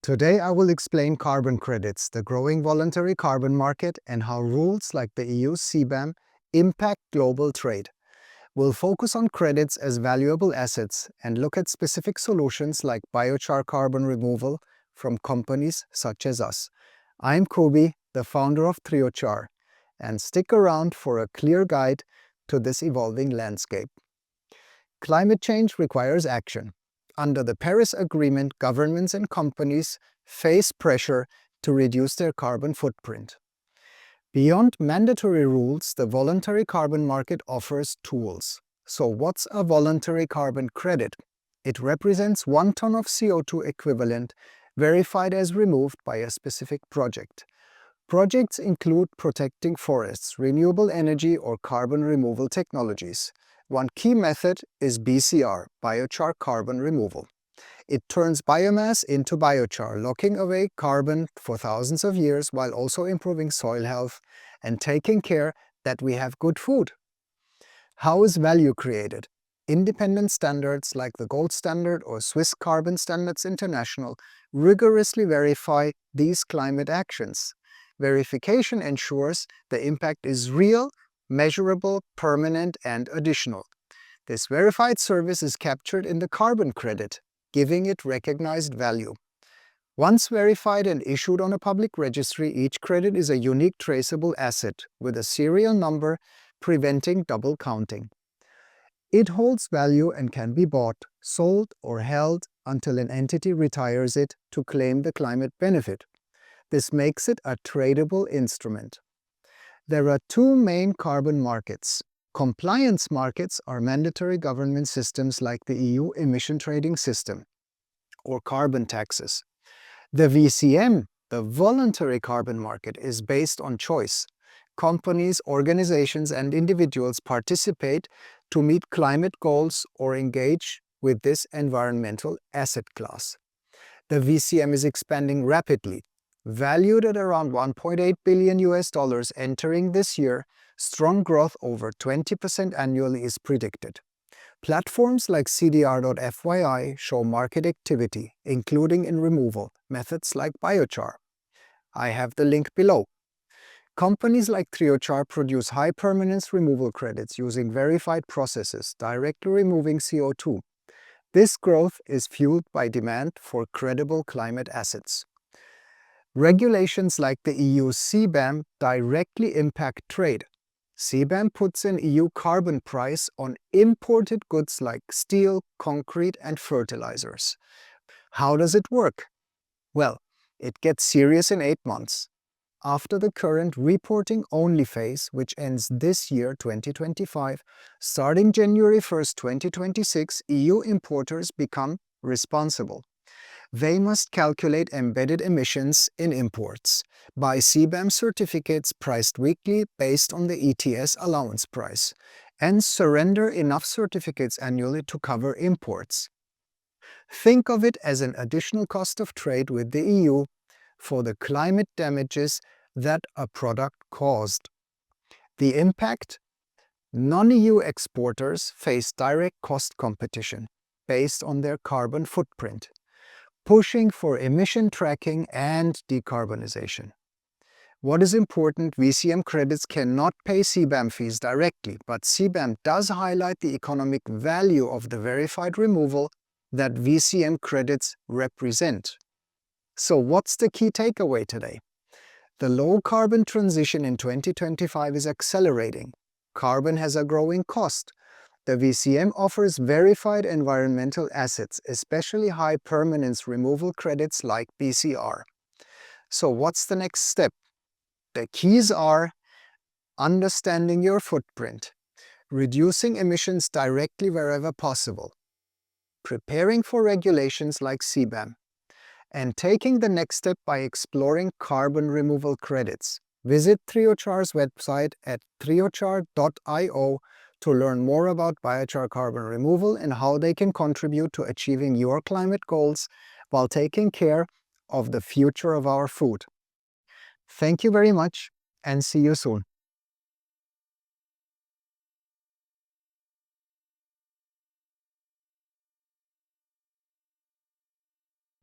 Today I will explain carbon credits, the growing voluntary carbon market, and how rules like the EU's CBAM impact global trade. We'll focus on credits as valuable assets and look at specific solutions like biochar carbon removal from companies such as us. I'm Kubi, the founder of Triochar, and stick around for a clear guide to this evolving landscape. Climate change requires action. Under the Paris Agreement, governments and companies face pressure to reduce their carbon footprint. Beyond mandatory rules, the voluntary carbon market offers tools. So what's a voluntary carbon credit? It represents 1 ton of CO2 equivalent verified as removed by a specific project. Projects include protecting forests, renewable energy, or carbon removal technologies. One key method is BCR, Biochar Carbon Removal. It turns biomass into biochar, locking away carbon for thousands of years while also improving soil health and taking care that we have good food. How is value created? Independent standards like the Gold Standard or Swiss Carbon Standards International rigorously verify these climate actions. Verification ensures the impact is real, measurable, permanent, and additional. This verified service is captured in the carbon credit, giving it recognized value. Once verified and issued on a public registry, each credit is a unique traceable asset with a serial number, preventing double counting. It holds value and can be bought, sold, or held until an entity retires it to claim the climate benefit. This makes it a tradable instrument. There are 2 main carbon markets. Compliance markets are mandatory government systems like the EU Emission Trading System or carbon taxes. The VCM, the Voluntary Carbon Market, is based on choice. Companies, organizations, and individuals participate to meet climate goals or engage with this environmental asset class. The VCM is expanding rapidly. Valued at around $1.8 billion entering this year, strong growth over 20% annually is predicted. Platforms like CDR.FYI show market activity, including in removal, methods like biochar. I have the link below. Companies like Triochar produce high-permanence removal credits using verified processes, directly removing CO2. This growth is fueled by demand for credible climate assets. Regulations like the EU's CBAM directly impact trade. CBAM puts an EU carbon price on imported goods like steel, concrete, and fertilizers. How does it work? Well, it gets serious in 8 months. After the current reporting-only phase, which ends this year, 2025, starting January 1st, 2026, EU importers become responsible. They must calculate embedded emissions in imports, buy CBAM certificates priced weekly based on the ETS allowance price, and surrender enough certificates annually to cover imports. Think of it as an additional cost of trade with the EU for the climate damages that a product caused. The impact? Non-EU exporters face direct cost competition based on their carbon footprint, pushing for emission tracking and decarbonization. What is important, VCM credits cannot pay CBAM fees directly, but CBAM does highlight the economic value of the verified removal that VCM credits represent. So what's the key takeaway today? The low-carbon transition in 2025 is accelerating. Carbon has a growing cost. The VCM offers verified environmental assets, especially high-permanence removal credits like BCR. So what's the next step? The keys are understanding your footprint, reducing emissions directly wherever possible, preparing for regulations like CBAM, and taking the next step by exploring carbon removal credits. Visit Triochar's website at triochar.io to learn more about biochar carbon removal and how they can contribute to achieving your climate goals while taking care of the future of our food. Thank you very much and see you soon.